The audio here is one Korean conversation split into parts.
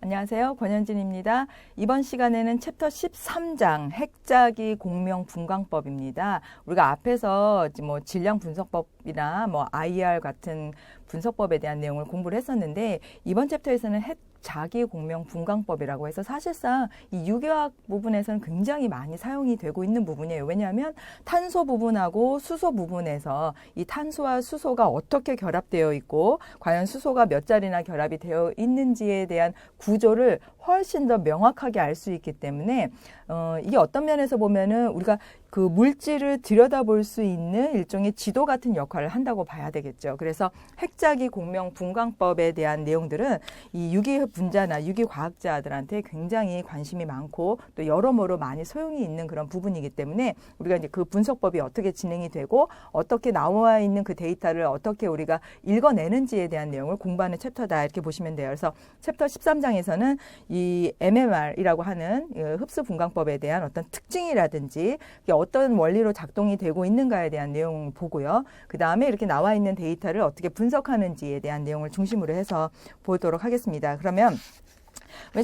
안녕하세요. 권현진입니다. 이번 시간에는 챕터 13장 핵자기 공명 분광법입니다. 우리가 앞에서 질량 분석법이나 IR 같은 분석법에 대한 내용을 공부를 했었는데 이번 챕터에서는 핵자기 공명 분광법이라고 해서 사실상 이 유기화학 부분에서는 굉장히 많이 사용이 되고 있는 부분이에요. 왜냐하면 탄소 부분하고 수소 부분에서 이 탄소와 수소가 어떻게 결합되어 있고 과연 수소가 몇 자리나 결합이 되어 있는지에 대한 구조를 훨씬 더 명확하게 알 수 있기 때문에 이게 어떤 면에서 보면은 우리가 그 물질을 들여다볼 수 있는 일종의 지도 같은 역할을 한다고 봐야 되겠죠. 그래서 핵자기 공명 분광법에 대한 내용들은 이 유기 분자나 유기 과학자들한테 굉장히 관심이 많고 또 여러모로 많이 소용이 있는 그런 부분이기 때문에 우리가 이제 그 분석법이 어떻게 진행이 되고 어떻게 나와 있는 그 데이터를 어떻게 우리가 읽어내는지에 대한 내용을 공부하는 챕터다 이렇게 보시면 돼요. 그래서 챕터 13장에서는 이 MMR이라고 하는 흡수 분광법에 대한 어떤 특징이라든지 어떤 원리로 작동이 되고 있는가에 대한 내용을 보고요. 그 다음에 이렇게 나와 있는 데이터를 어떻게 분석하는지에 대한 내용을 중심으로 해서 보도록 하겠습니다. 그러면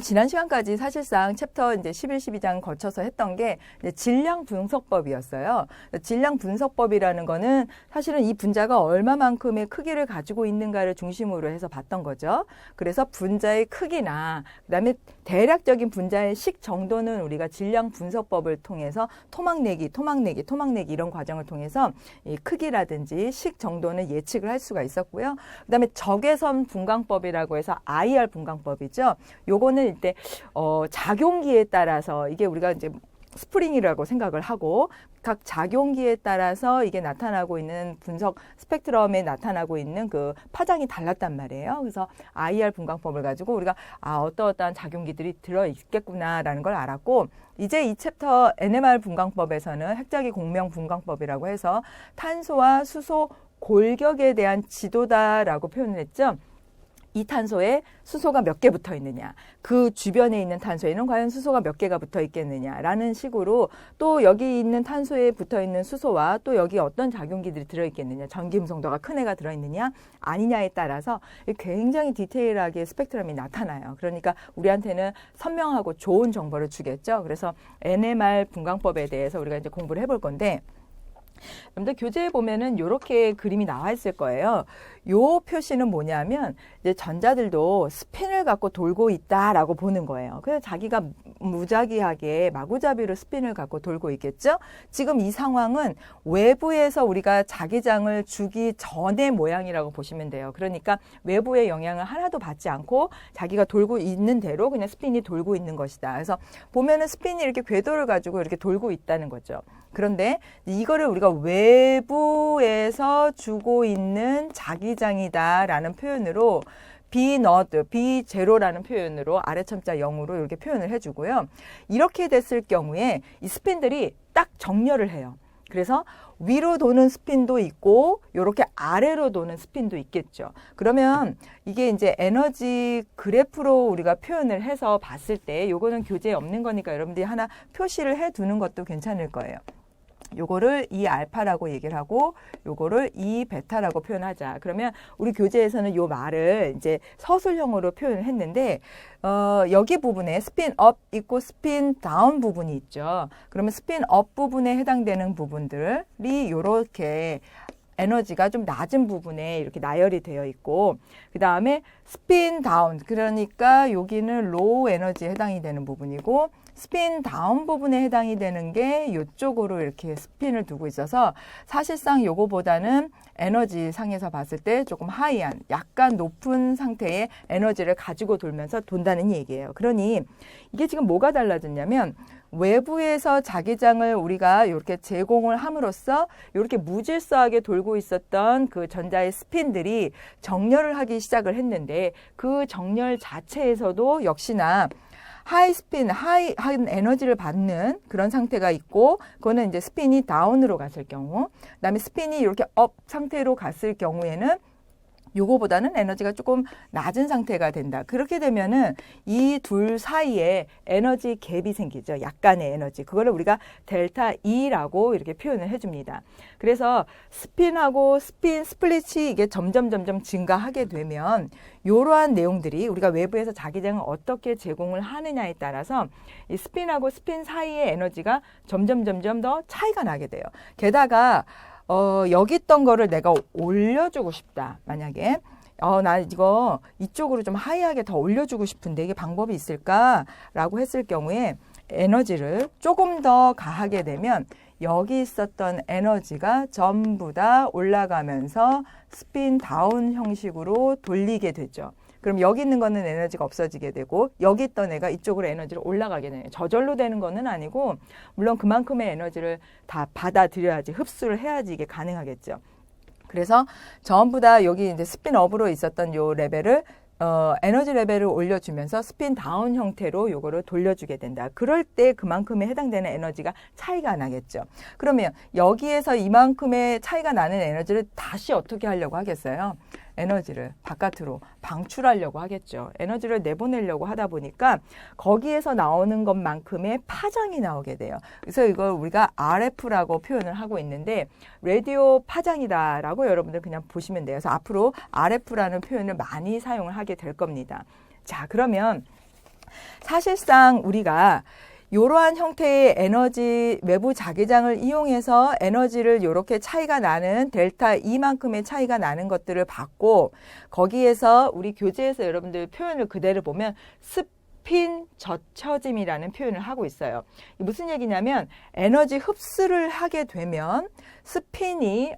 지난 시간까지 사실상 챕터 이제 11, 12장 거쳐서 했던 게 이제 질량 분석법이었어요. 질량 분석법이라는 거는 사실은 이 분자가 얼마만큼의 크기를 가지고 있는가를 중심으로 해서 봤던 거죠. 그래서 분자의 크기나 그다음에 대략적인 분자의 식 정도는 우리가 질량 분석법을 통해서 토막내기 이런 과정을 통해서 이 크기라든지 식 정도는 예측을 할 수가 있었고요. 그다음에 적외선 분광법이라고 해서 IR 분광법이죠. 요거는 이때 작용기에 따라서 이게 우리가 이제 스프링이라고 생각을 하고 각 작용기에 따라서 이게 나타나고 있는 분석 스펙트럼에 나타나고 있는 그 파장이 달랐단 말이에요. 그래서 IR 분광법을 가지고 우리가 어떠한 작용기들이 들어있겠구나라는 걸 알았고 이제 이 챕터 NMR 분광법에서는 핵자기 공명 분광법이라고 해서 탄소와 수소 골격에 대한 지도다라고 표현을 했죠. 이 탄소에 수소가 몇 개 붙어 있느냐, 그 주변에 있는 탄소에는 과연 수소가 몇 개가 붙어 있겠느냐라는 식으로 또 여기 있는 탄소에 붙어 있는 수소와 또 여기 어떤 작용기들이 들어있겠느냐, 전기음성도가 큰 애가 들어있느냐 아니냐에 따라서 굉장히 디테일하게 스펙트럼이 나타나요. 그러니까 우리한테는 선명하고 좋은 정보를 주겠죠. 그래서 NMR 분광법에 대해서 우리가 이제 공부를 해볼 건데 여러분들 교재에 보면은 이렇게 그림이 나와 있을 거예요. 요 표시는 뭐냐면 이제 전자들도 스핀을 갖고 돌고 있다라고 보는 거예요. 그래서 자기가 무작위하게 마구잡이로 스핀을 갖고 돌고 있겠죠. 지금 이 상황은 외부에서 우리가 자기장을 주기 전의 모양이라고 보시면 돼요. 그러니까 외부의 영향을 하나도 받지 않고 자기가 돌고 있는 대로 그냥 스핀이 돌고 있는 것이다. 그래서 보면은 스핀이 이렇게 궤도를 가지고 이렇게 돌고 있다는 거죠. 그런데 이거를 우리가 외부에서 주고 있는 자기장이다라는 표현으로 B0라는 표현으로 아래첨자 0으로 이렇게 표현을 해주고요. 이렇게 됐을 경우에 이 스핀들이 딱 정렬을 해요. 그래서 위로 도는 스핀도 있고 이렇게 아래로 도는 스핀도 있겠죠. 그러면 이게 이제 에너지 그래프로 우리가 표현을 해서 봤을 때 요거는 교재에 없는 거니까 여러분들이 하나 표시를 해 두는 것도 괜찮을 거예요. 요거를 이 알파라고 얘기를 하고 요거를 이 베타라고 표현하자. 그러면 우리 교재에서는 요 말을 이제 서술형으로 표현을 했는데 여기 부분에 스핀 업 있고 스핀 다운 부분이 있죠. 그러면 스핀 업 부분에 해당되는 부분들이 요렇게 에너지가 좀 낮은 부분에 이렇게 나열이 되어 있고 그 다음에 스핀 다운 그러니까 여기는 로우 에너지에 해당이 되는 부분이고 스핀 다운 부분에 해당이 되는 게 이쪽으로 이렇게 스핀을 두고 있어서 사실상 요거보다는 에너지 상에서 봤을 때 조금 하이한 약간 높은 상태의 에너지를 가지고 돌면서 돈다는 얘기예요. 그러니 이게 지금 뭐가 달라졌냐면 외부에서 자기장을 우리가 이렇게 제공을 함으로써 이렇게 무질서하게 돌고 있었던 그 전자의 스핀들이 정렬을 하기 시작을 했는데 그 정렬 자체에서도 역시나 하이 스핀, 하이한 에너지를 받는 그런 상태가 있고 그거는 이제 스핀이 다운으로 갔을 경우 그다음에 스핀이 이렇게 업 상태로 갔을 경우에는 요거보다는 에너지가 조금 낮은 상태가 된다. 그렇게 되면은 이 둘 사이에 에너지 갭이 생기죠. 약간의 에너지. 그거를 우리가 델타 E라고 이렇게 표현을 해줍니다. 그래서 스핀하고 스핀 스플릿이 이게 점점 증가하게 되면 이러한 내용들이 우리가 외부에서 자기장을 어떻게 제공을 하느냐에 따라서 이 스핀하고 스핀 사이의 에너지가 점점 더 차이가 나게 돼요. 게다가 여기 있던 거를 내가 올려주고 싶다. 만약에 나 이거 이쪽으로 좀 하이하게 더 올려주고 싶은데 이게 방법이 있을까라고 했을 경우에 에너지를 조금 더 가하게 되면 여기 있었던 에너지가 전부 다 올라가면서 스핀 다운 형식으로 돌리게 되죠. 그럼 여기 있는 거는 에너지가 없어지게 되고 여기 있던 애가 이쪽으로 에너지를 올라가게 되네요. 저절로 되는 거는 아니고 물론 그만큼의 에너지를 다 받아들여야지 흡수를 해야지 이게 가능하겠죠. 그래서 전부 다 여기 이제 스핀업으로 있었던 요 레벨을 에너지 레벨을 올려주면서 스핀 다운 형태로 요거를 돌려주게 된다. 그럴 때 그만큼에 해당되는 에너지가 차이가 나겠죠. 그러면 여기에서 이만큼의 차이가 나는 에너지를 다시 어떻게 하려고 하겠어요? 에너지를 바깥으로 방출하려고 하겠죠. 에너지를 내보내려고 하다 보니까 거기에서 나오는 것만큼의 파장이 나오게 돼요. 그래서 이걸 우리가 RF라고 표현을 하고 있는데 라디오 파장이다라고 여러분들 그냥 보시면 돼요. 그래서 앞으로 RF라는 표현을 많이 사용을 하게 될 겁니다. 자, 그러면 사실상 우리가 이러한 형태의 에너지 외부 자기장을 이용해서 에너지를 이렇게 차이가 나는 델타 E만큼의 차이가 나는 것들을 받고 거기에서 우리 교재에서 여러분들 표현을 그대로 보면 스핀 젖혀짐이라는 표현을 하고 있어요. 무슨 얘기냐면 에너지 흡수를 하게 되면 스핀이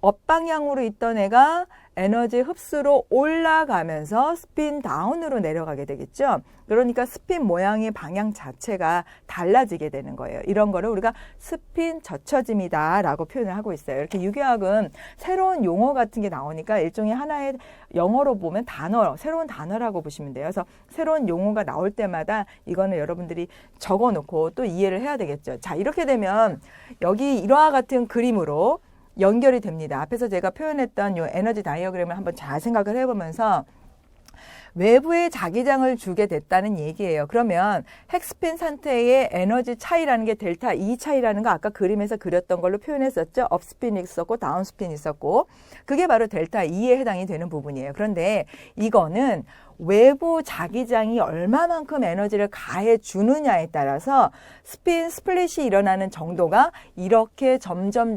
업 방향으로 있던 애가 에너지 흡수로 올라가면서 스핀 다운으로 내려가게 되겠죠. 그러니까 스핀 모양의 방향 자체가 달라지게 되는 거예요. 이런 거를 우리가 스핀 젖혀짐이다 라고 표현을 하고 있어요. 이렇게 유기화학은 새로운 용어 같은 게 나오니까 일종의 하나의 영어로 보면 단어, 새로운 단어라고 보시면 돼요. 그래서 새로운 용어가 나올 때마다 이거는 여러분들이 적어놓고 또 이해를 해야 되겠죠. 자, 이렇게 되면 여기 이와 같은 그림으로 연결이 됩니다. 앞에서 제가 표현했던 이 에너지 다이어그램을 한번 잘 생각을 해보면서 외부에 자기장을 주게 됐다는 얘기예요. 그러면 핵스핀 상태의 에너지 차이라는 게 델타 E 차이라는 거 아까 그림에서 그렸던 걸로 표현했었죠. 업스핀이 있었고 다운스핀이 있었고 그게 바로 델타 E에 해당이 되는 부분이에요. 그런데 이거는 외부 자기장이 얼마만큼 에너지를 가해 주느냐에 따라서 스핀 스플릿이 일어나는 정도가 이렇게 점점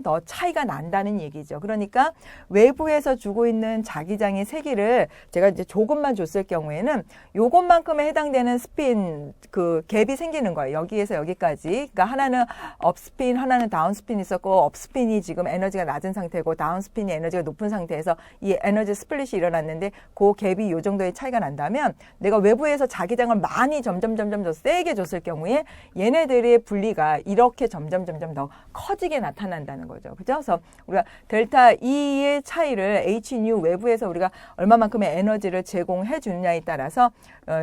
더 차이가 난다는 얘기죠. 그러니까 외부에서 주고 있는 자기장의 세기를 제가 이제 조금만 줬을 경우에는 요것만큼에 해당되는 스핀 그 갭이 생기는 거예요. 여기에서 여기까지. 그러니까 하나는 업스핀, 하나는 다운스핀이 있었고 업스핀이 지금 에너지가 낮은 상태고 다운스핀이 에너지가 높은 상태에서 이 에너지 스플릿이 일어났는데 그 갭이 요 정도의 차이가 난다면 내가 외부에서 자기장을 많이 점점 더 세게 줬을 경우에 얘네들의 분리가 이렇게 점점 더 커지게 나타난다는 거죠. 그죠? 그래서 우리가 델타 E의 차이를 Hν 외부에서 우리가 얼마만큼의 에너지를 제공해 주느냐에 따라서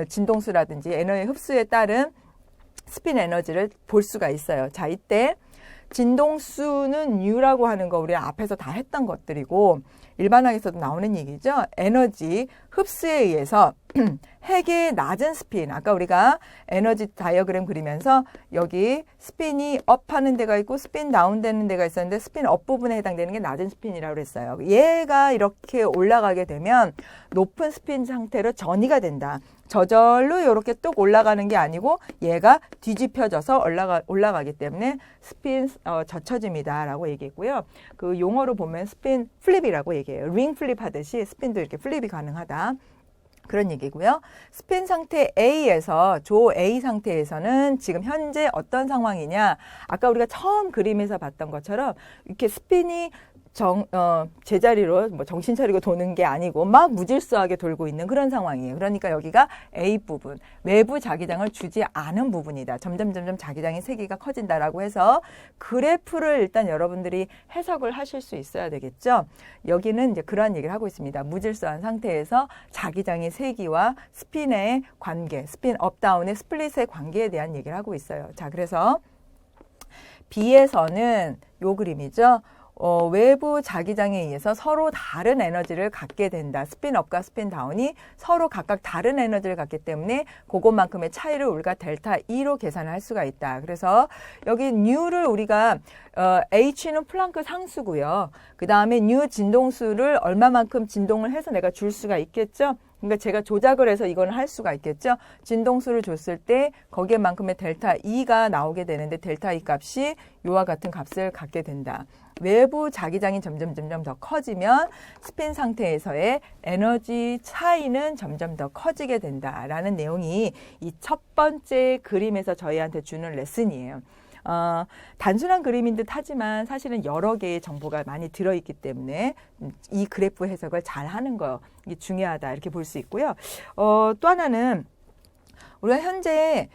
진동수라든지 에너지 흡수에 따른 스핀 에너지를 볼 수가 있어요. 자, 이때 진동수는 U라고 하는 거 우리 앞에서 다 했던 것들이고 일반학에서도 나오는 얘기죠. 에너지 흡수에 의해서 핵의 낮은 스핀, 아까 우리가 에너지 다이어그램 그리면서 여기 스핀이 업 하는 데가 있고 스핀 다운 되는 데가 있었는데 스핀 업 부분에 해당되는 게 낮은 스핀이라고 그랬어요. 얘가 이렇게 올라가게 되면 높은 스핀 상태로 전이가 된다. 저절로 이렇게 뚝 올라가는 게 아니고 얘가 뒤집혀져서 올라가기 때문에 스핀 젖혀짐이다라고 얘기했고요. 그 용어로 보면 스핀 플립이라고 얘기해요. 링 플립 하듯이 스핀도 이렇게 플립이 가능하다. 그런 얘기고요. 스핀 상태 A에서 조 A 상태에서는 지금 현재 어떤 상황이냐. 아까 우리가 처음 그림에서 봤던 것처럼 이렇게 스핀이 제자리로 뭐 정신 차리고 도는 게 아니고 막 무질서하게 돌고 있는 그런 상황이에요. 그러니까 여기가 A 부분, 외부 자기장을 주지 않은 부분이다. 점점 자기장의 세기가 커진다라고 해서 그래프를 일단 여러분들이 해석을 하실 수 있어야 되겠죠. 여기는 이제 그러한 얘기를 하고 있습니다. 무질서한 상태에서 자기장의 세기와 스핀의 관계, 스핀 업다운의 스플릿의 관계에 대한 얘기를 하고 있어요. 자, 그래서 B에서는 요 그림이죠. 외부 자기장에 의해서 서로 다른 에너지를 갖게 된다. 스핀업과 스핀다운이 서로 각각 다른 에너지를 갖기 때문에 그것만큼의 차이를 우리가 델타 E로 계산할 수가 있다. 그래서 여기 뉴를 우리가 H는 플랑크 상수고요. 그 다음에 뉴 진동수를 얼마만큼 진동을 해서 내가 줄 수가 있겠죠. 그러니까 제가 조작을 해서 이거는 할 수가 있겠죠. 진동수를 줬을 때 거기에만큼의 델타 E가 나오게 되는데 델타 E 값이 요와 같은 값을 갖게 된다. 외부 자기장이 점점 더 커지면 스핀 상태에서의 에너지 차이는 점점 더 커지게 된다라는 내용이 이 첫 번째 그림에서 저희한테 주는 레슨이에요. 단순한 그림인 듯 하지만 사실은 여러 개의 정보가 많이 들어있기 때문에 이 그래프 해석을 잘 하는 거 이게 중요하다 이렇게 볼 수 있고요. 또 하나는 우리가 현재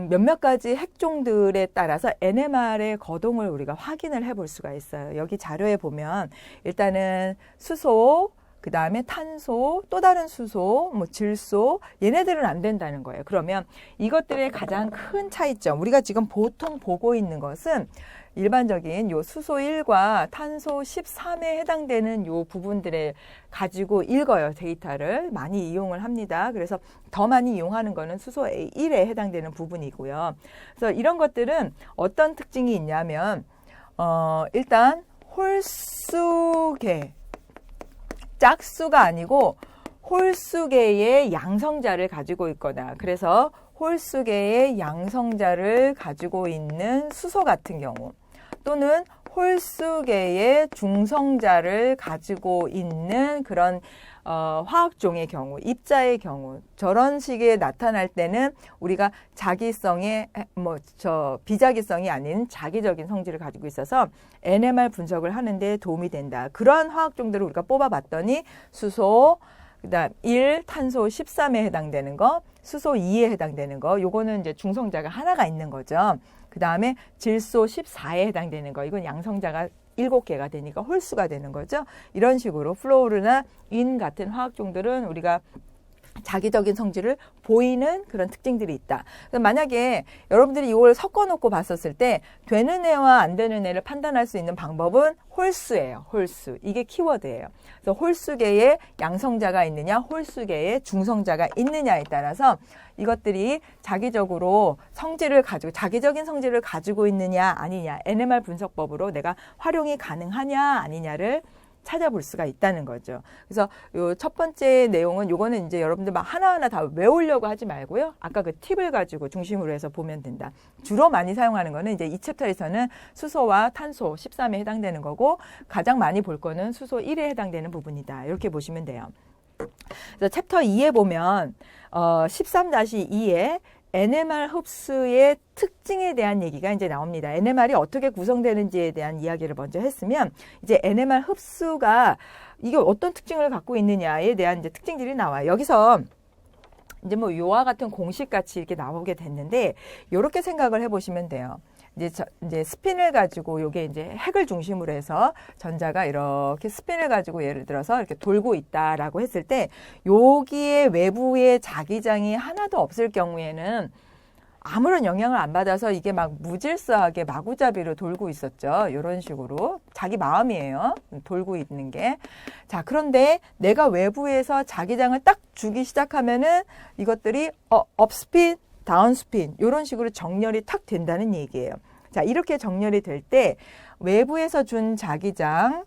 몇몇 가지 핵종들에 따라서 NMR의 거동을 우리가 확인을 해볼 수가 있어요. 여기 자료에 보면 일단은 수소, 그 다음에 탄소, 또 다른 수소, 뭐 질소, 얘네들은 안 된다는 거예요. 그러면 이것들의 가장 큰 차이점, 우리가 지금 보통 보고 있는 것은 일반적인 요 수소 1과 탄소 13에 해당되는 요 부분들에 가지고 읽어요. 데이터를 많이 이용을 합니다. 그래서 더 많이 이용하는 거는 수소 1에 해당되는 부분이고요. 그래서 이런 것들은 어떤 특징이 있냐면 일단 홀수계, 짝수가 아니고 홀수계의 양성자를 가지고 있거나 그래서 홀수계의 양성자를 가지고 있는 수소 같은 경우 또는 홀수계의 중성자를 가지고 있는 그런 화학종의 경우, 입자의 경우 저런 식의 나타날 때는 우리가 자기성의 비자기성이 아닌 자기적인 성질을 가지고 있어서 NMR 분석을 하는데 도움이 된다. 그러한 화학종들을 우리가 뽑아봤더니 수소, 그다음 1, 탄소 13에 해당되는 거, 수소 2에 해당되는 거, 요거는 이제 중성자가 하나가 있는 거죠. 그 다음에 질소 14에 해당되는 거, 이건 양성자가 7개가 되니까 홀수가 되는 거죠. 이런 식으로 플로르나 인 같은 화학종들은 우리가 자기적인 성질을 보이는 그런 특징들이 있다. 만약에 여러분들이 이걸 섞어놓고 봤었을 때 되는 애와 안 되는 애를 판단할 수 있는 방법은 홀수예요. 홀수. 이게 키워드예요. 그래서 홀수계에 양성자가 있느냐, 홀수계에 중성자가 있느냐에 따라서 이것들이 자기적으로 성질을 가지고 자기적인 성질을 가지고 있느냐 아니냐, NMR 분석법으로 내가 활용이 가능하냐 아니냐를 찾아볼 수가 있다는 거죠. 그래서 요 첫 번째 내용은 요거는 이제 여러분들 막 하나하나 다 외우려고 하지 말고요. 아까 그 팁을 가지고 중심으로 해서 보면 된다. 주로 많이 사용하는 거는 이제 이 챕터에서는 수소와 탄소 13에 해당되는 거고 가장 많이 볼 거는 수소 1에 해당되는 부분이다. 이렇게 보시면 돼요. 그래서 챕터 2에 보면 13-2에 NMR 흡수의 특징에 대한 얘기가 이제 나옵니다. NMR이 어떻게 구성되는지에 대한 이야기를 먼저 했으면 이제 NMR 흡수가 이게 어떤 특징을 갖고 있느냐에 대한 이제 특징들이 나와요. 여기서 이제 뭐 요와 같은 공식 같이 이렇게 나오게 됐는데 이렇게 생각을 해보시면 돼요. 이제 스핀을 가지고 요게 이제 핵을 중심으로 해서 전자가 이렇게 스핀을 가지고 예를 들어서 이렇게 돌고 있다라고 했을 때 여기에 외부에 자기장이 하나도 없을 경우에는 아무런 영향을 안 받아서 이게 막 무질서하게 마구잡이로 돌고 있었죠. 이런 식으로 자기 마음이에요. 돌고 있는 게. 자, 그런데 내가 외부에서 자기장을 딱 주기 시작하면은 이것들이 업스핀, 다운스핀 이런 식으로 정렬이 탁 된다는 얘기예요. 자, 이렇게 정렬이 될 때 외부에서 준 자기장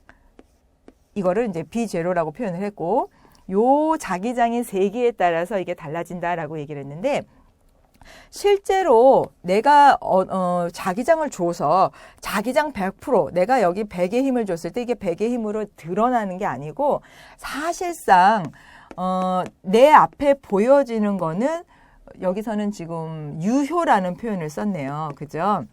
이거를 이제 B0라고 표현을 했고 요 자기장의 세기에 따라서 이게 달라진다라고 얘기를 했는데 실제로 내가 자기장을 줘서 자기장 100% 내가 여기 100의 힘을 줬을 때 이게 100의 힘으로 드러나는 게 아니고 사실상 내 앞에 보여지는 거는 여기서는 지금 유효라는 표현을 썼네요. 그죠?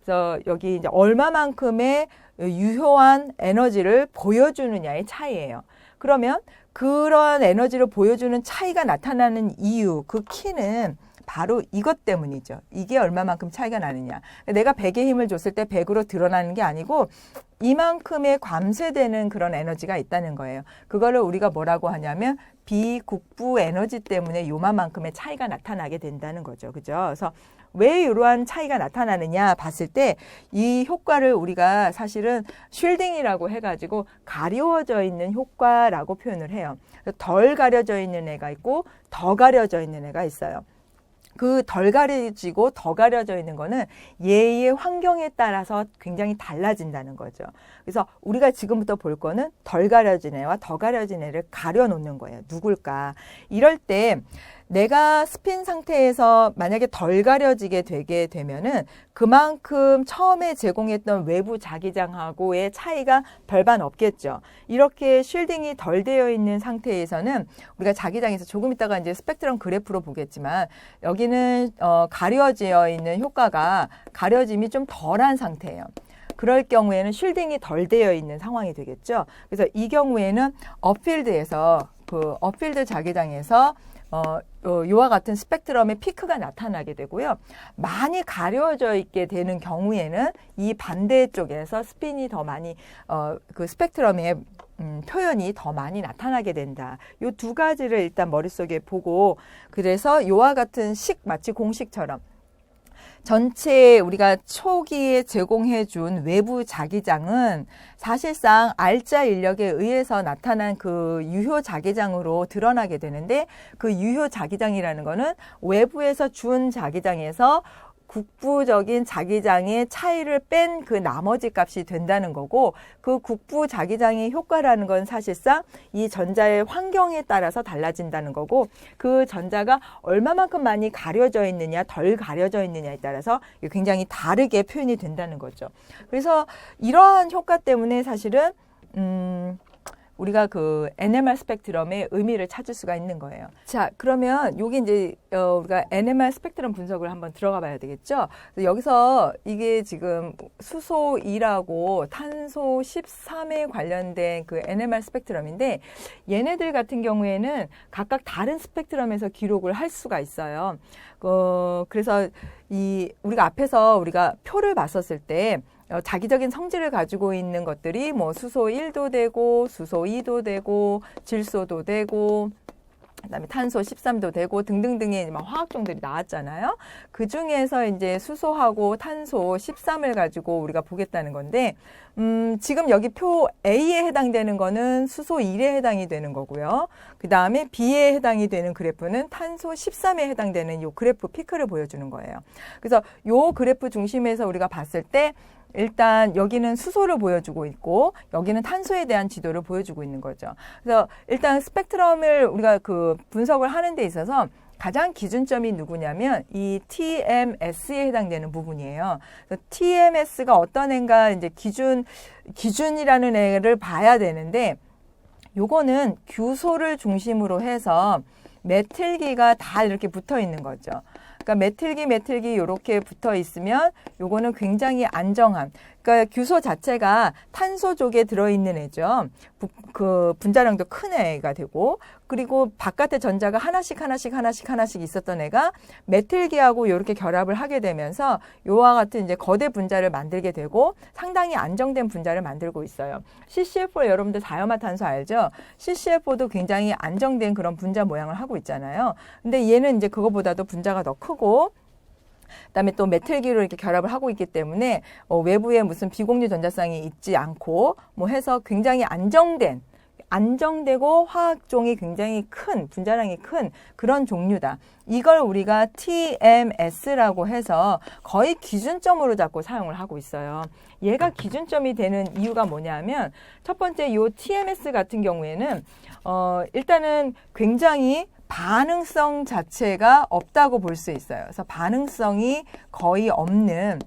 그래서 여기 이제 얼마만큼의 유효한 에너지를 보여주느냐의 차이예요. 그러면 그런 에너지를 보여주는 차이가 나타나는 이유, 그 키는 바로 이것 때문이죠. 이게 얼마만큼 차이가 나느냐. 내가 100의 힘을 줬을 때 100으로 드러나는 게 아니고 이만큼의 감쇄되는 그런 에너지가 있다는 거예요. 그거를 우리가 뭐라고 하냐면 비국부 에너지 때문에 요만큼의 차이가 나타나게 된다는 거죠. 그죠? 그래서 왜 이러한 차이가 나타나느냐 봤을 때 이 효과를 우리가 사실은 쉴딩이라고 해가지고 가려져 있는 효과라고 표현을 해요. 덜 가려져 있는 애가 있고 더 가려져 있는 애가 있어요. 그 덜 가려지고 더 가려져 있는 거는 얘의 환경에 따라서 굉장히 달라진다는 거죠. 그래서 우리가 지금부터 볼 거는 덜 가려진 애와 더 가려진 애를 가려놓는 거예요. 누굴까? 이럴 때 내가 스핀 상태에서 만약에 덜 가려지게 되게 되면은 그만큼 처음에 제공했던 외부 자기장하고의 차이가 별반 없겠죠. 이렇게 쉴딩이 덜 되어 있는 상태에서는 우리가 자기장에서 조금 있다가 이제 스펙트럼 그래프로 보겠지만 여기는 가려져 있는 효과가 가려짐이 좀 덜한 상태예요. 그럴 경우에는 쉴딩이 덜 되어 있는 상황이 되겠죠. 그래서 이 경우에는 업필드에서 그 업필드 자기장에서 요와 같은 스펙트럼의 피크가 나타나게 되고요. 많이 가려져 있게 되는 경우에는 이 반대쪽에서 스핀이 더 많이 그 스펙트럼의 표현이 더 많이 나타나게 된다. 요 두 가지를 일단 머릿속에 보고 그래서 요와 같은 마치 공식처럼 전체 우리가 초기에 제공해 준 외부 자기장은 사실상 알짜 인력에 의해서 나타난 그 유효 자기장으로 드러나게 되는데 그 유효 자기장이라는 거는 외부에서 준 자기장에서 국부적인 자기장의 차이를 뺀 그 나머지 값이 된다는 거고 그 국부 자기장의 효과라는 건 사실상 이 전자의 환경에 따라서 달라진다는 거고 그 전자가 얼마만큼 많이 가려져 있느냐 덜 가려져 있느냐에 따라서 굉장히 다르게 표현이 된다는 거죠. 그래서 이러한 효과 때문에 사실은 우리가 그 NMR 스펙트럼의 의미를 찾을 수가 있는 거예요. 자, 그러면 여기 이제 우리가 NMR 스펙트럼 분석을 한번 들어가 봐야 되겠죠? 여기서 이게 지금 수소 2라고 탄소 13에 관련된 그 NMR 스펙트럼인데 얘네들 같은 경우에는 각각 다른 스펙트럼에서 기록을 할 수가 있어요. 그래서 우리가 앞에서 우리가 표를 봤었을 때 자기적인 성질을 가지고 있는 것들이 뭐 수소 1도 되고 수소 2도 되고 질소도 되고 그다음에 탄소 13도 되고 등등등의 화학종들이 나왔잖아요. 그 중에서 이제 수소하고 탄소 13을 가지고 우리가 보겠다는 건데 지금 여기 표 A에 해당되는 거는 수소 1에 해당이 되는 거고요. 그 다음에 B에 해당이 되는 그래프는 탄소 13에 해당되는 요 그래프 피크를 보여주는 거예요. 그래서 요 그래프 중심에서 우리가 봤을 때 일단 여기는 수소를 보여주고 있고 여기는 탄소에 대한 지도를 보여주고 있는 거죠. 그래서 일단 스펙트럼을 우리가 그 분석을 하는 데 있어서 가장 기준점이 누구냐면 이 TMS에 해당되는 부분이에요. 그래서 TMS가 어떤 애인가 이제 기준이라는 애를 봐야 되는데 요거는 규소를 중심으로 해서 메틸기가 다 이렇게 붙어 있는 거죠. 그러니까 메틸기 이렇게 붙어 있으면 요거는 굉장히 안정함. 그러니까 규소 자체가 탄소족에 들어있는 애죠. 그 분자량도 큰 애가 되고 그리고 바깥에 전자가 하나씩 있었던 애가 메틸기하고 이렇게 결합을 하게 되면서 요와 같은 이제 거대 분자를 만들게 되고 상당히 안정된 분자를 만들고 있어요. CCF4 여러분들 다이아마탄소 알죠? CCF4도 굉장히 안정된 그런 분자 모양을 하고 있잖아요. 근데 얘는 이제 그거보다도 분자가 더 크고 그다음에 또 메틸기로 이렇게 결합을 하고 있기 때문에 외부에 무슨 비공유 전자쌍이 있지 않고 뭐 해서 굉장히 안정되고 화학종이 굉장히 큰 분자량이 큰 그런 종류다. 이걸 우리가 TMS라고 해서 거의 기준점으로 잡고 사용을 하고 있어요. 얘가 기준점이 되는 이유가 뭐냐면 첫 번째 요 TMS 같은 경우에는 일단은 굉장히 반응성 자체가 없다고 볼 수 있어요. 그래서 반응성이 거의 없는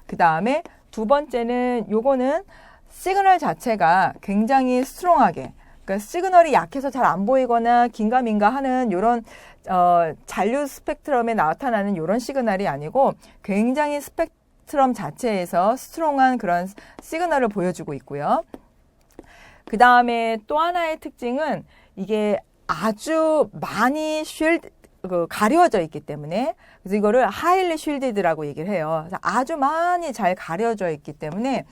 그 다음에 두 번째는 요거는 시그널 자체가 굉장히 스트롱하게 그러니까 시그널이 약해서 잘 안 보이거나 긴가민가 하는 요런 잔류 스펙트럼에 나타나는 요런 시그널이 아니고 굉장히 스펙트럼 자체에서 스트롱한 그런 시그널을 보여주고 있고요. 그 다음에 또 하나의 특징은 이게 아주 많이 가려져 있기 때문에, 그래서 이거를 highly shielded라고 얘기를 해요. 그래서 아주 많이 잘 가려져 있기 때문에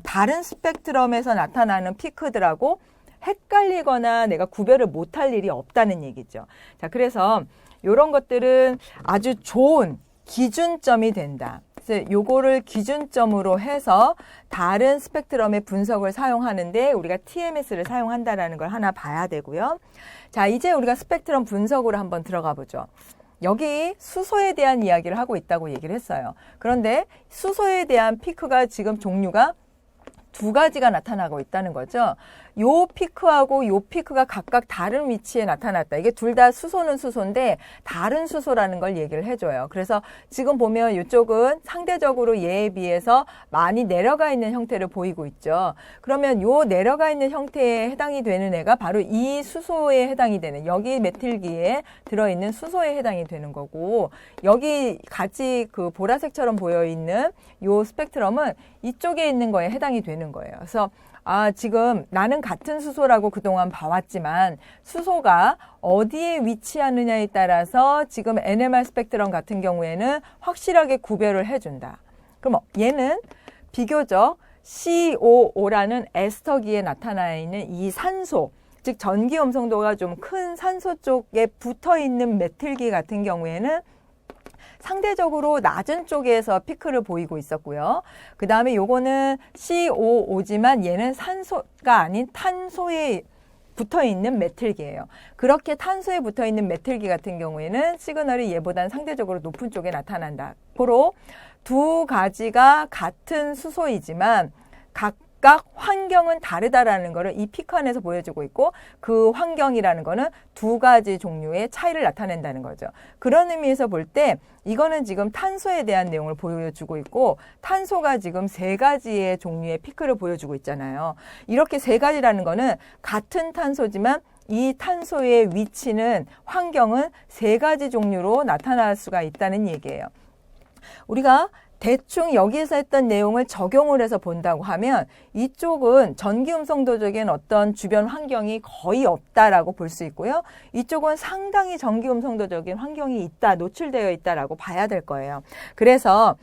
다른 스펙트럼에서 나타나는 피크들하고 헷갈리거나 내가 구별을 못할 일이 없다는 얘기죠. 자, 그래서 이런 것들은 아주 좋은 기준점이 된다. 그래서 요거를 기준점으로 해서 다른 스펙트럼의 분석을 사용하는데 우리가 TMS를 사용한다라는 걸 하나 봐야 되고요. 자, 이제 우리가 스펙트럼 분석으로 한번 들어가 보죠. 여기 수소에 대한 이야기를 하고 있다고 얘기를 했어요. 그런데 수소에 대한 피크가 지금 종류가 두 가지가 나타나고 있다는 거죠. 요 피크하고 요 피크가 각각 다른 위치에 나타났다. 이게 둘 다 수소는 수소인데 다른 수소라는 걸 얘기를 해줘요. 그래서 지금 보면 이쪽은 상대적으로 얘에 비해서 많이 내려가 있는 형태를 보이고 있죠. 그러면 요 내려가 있는 형태에 해당이 되는 애가 바로 이 수소에 해당이 되는, 여기 메틸기에 들어있는 수소에 해당이 되는 거고, 여기 같이 그 보라색처럼 보여있는 요 스펙트럼은 이쪽에 있는 거에 해당이 되는 거예요. 그래서 지금 나는 같은 수소라고 그동안 봐왔지만 수소가 어디에 위치하느냐에 따라서 지금 NMR 스펙트럼 같은 경우에는 확실하게 구별을 해준다. 그럼 얘는 비교적 COO라는 에스터기에 나타나 있는 이 산소, 즉 전기 음성도가 좀 큰 산소 쪽에 붙어 있는 메틸기 같은 경우에는 상대적으로 낮은 쪽에서 피크를 보이고 있었고요. 그 다음에 요거는 COO지만 얘는 산소가 아닌 탄소에 붙어있는 메틸기예요. 그렇게 탄소에 붙어있는 메틸기 같은 경우에는 시그널이 얘보다는 상대적으로 높은 쪽에 나타난다. 고로 두 가지가 같은 수소이지만 각각 환경은 다르다라는 것을 이 피크 안에서 보여주고 있고, 그 환경이라는 거는 두 가지 종류의 차이를 나타낸다는 거죠. 그런 의미에서 볼 때 이거는 지금 탄소에 대한 내용을 보여주고 있고, 탄소가 지금 세 가지의 종류의 피크를 보여주고 있잖아요. 이렇게 세 가지라는 거는 같은 탄소지만 이 탄소의 위치는, 환경은 세 가지 종류로 나타날 수가 있다는 얘기예요. 우리가 대충 여기에서 했던 내용을 적용을 해서 본다고 하면 이쪽은 전기 음성도적인 어떤 주변 환경이 거의 없다라고 볼 수 있고요. 이쪽은 상당히 전기 음성도적인 환경이 있다, 노출되어 있다라고 봐야 될 거예요. 그래서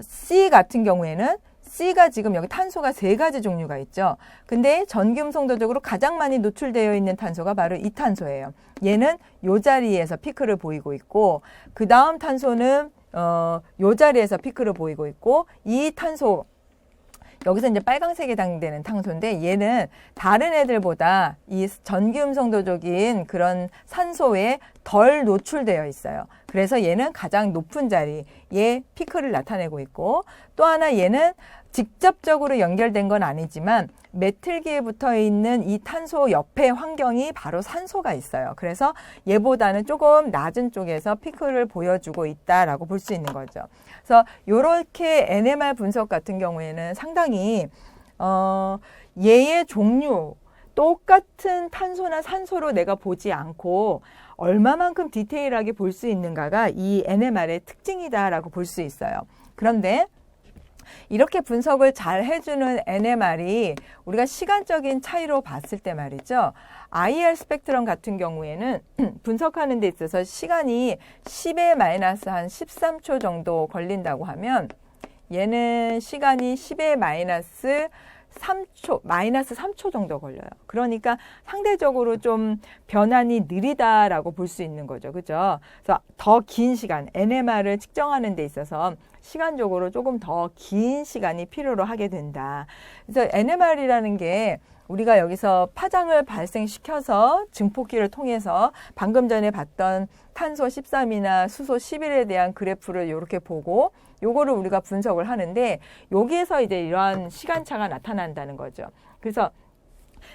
C 같은 경우에는 C가 지금 여기 탄소가 세 가지 종류가 있죠. 근데 전기 음성도적으로 가장 많이 노출되어 있는 탄소가 바로 이 탄소예요. 얘는 이 자리에서 피크를 보이고 있고, 그 다음 탄소는 요 자리에서 피크를 보이고 있고, 이 탄소, 여기서 이제 빨강색에 해당되는 탄소인데 얘는 다른 애들보다 이 전기 음성도적인 그런 산소에 덜 노출되어 있어요. 그래서 얘는 가장 높은 자리에 피크를 나타내고 있고, 또 하나 얘는 직접적으로 연결된 건 아니지만 메틸기에 붙어 있는 이 탄소 옆에 환경이 바로 산소가 있어요. 그래서 얘보다는 조금 낮은 쪽에서 피크를 보여주고 있다라고 볼 수 있는 거죠. 그래서 이렇게 NMR 분석 같은 경우에는 상당히 얘의 종류, 똑같은 탄소나 산소로 내가 보지 않고 얼마만큼 디테일하게 볼 수 있는가가 이 NMR의 특징이다라고 볼 수 있어요. 그런데 이렇게 분석을 잘 해주는 NMR이 우리가 시간적인 차이로 봤을 때 말이죠. IR 스펙트럼 같은 경우에는 분석하는 데 있어서 시간이 10의 마이너스 한 13초 정도 걸린다고 하면 얘는 시간이 10의 마이너스 3초 정도 걸려요. 그러니까 상대적으로 좀 변환이 느리다라고 볼 수 있는 거죠. 그죠? 그래서 더 긴 시간, NMR을 측정하는 데 있어서 시간적으로 조금 더 긴 시간이 필요로 하게 된다. 그래서 NMR이라는 게 우리가 여기서 파장을 발생시켜서 증폭기를 통해서 방금 전에 봤던 탄소 13이나 수소 11에 대한 그래프를 이렇게 보고 요거를 우리가 분석을 하는데 여기에서 이제 이러한 시간차가 나타난다는 거죠. 그래서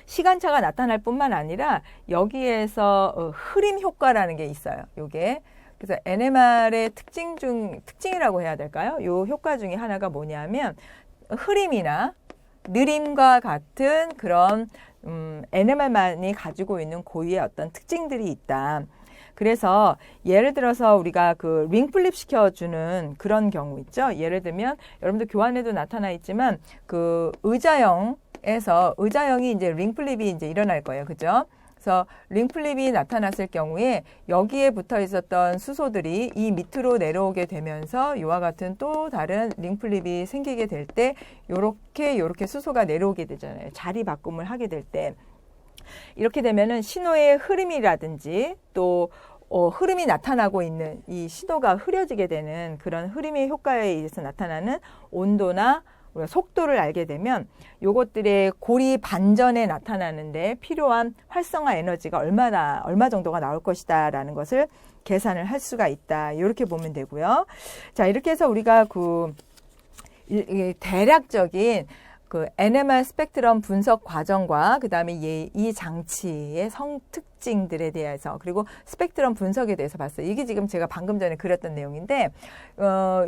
시간차가 나타날 뿐만 아니라 여기에서 흐림 효과라는 게 있어요. 요게. 그래서 NMR의 특징이라고 해야 될까요? 요 효과 중에 하나가 뭐냐면 흐림이나 느림과 같은 그런 NMR만이 가지고 있는 고유의 어떤 특징들이 있다. 그래서 예를 들어서 우리가 그 링플립 시켜주는 그런 경우 있죠. 예를 들면 여러분들 교환에도 나타나 있지만 그 의자형이 이제 링플립이 이제 일어날 거예요. 그죠? 그래서 링플립이 나타났을 경우에 여기에 붙어 있었던 수소들이 이 밑으로 내려오게 되면서 이와 같은 또 다른 링플립이 생기게 될 때 요렇게 수소가 내려오게 되잖아요. 자리 바꿈을 하게 될 때. 이렇게 되면은 신호의 흐름이라든지 또 흐름이 나타나고 있는 이 신호가 흐려지게 되는 그런 흐름의 효과에 의해서 나타나는 온도나 우리가 속도를 알게 되면 요것들의 고리 반전에 나타나는데 필요한 활성화 에너지가 얼마 정도가 나올 것이다 라는 것을 계산을 할 수가 있다. 이렇게 보면 되고요. 자, 이렇게 해서 우리가 대략적인 NMR 스펙트럼 분석 과정과 그 다음에 이 장치의 성특징들에 대해서 그리고 스펙트럼 분석에 대해서 봤어요. 이게 지금 제가 방금 전에 그렸던 내용인데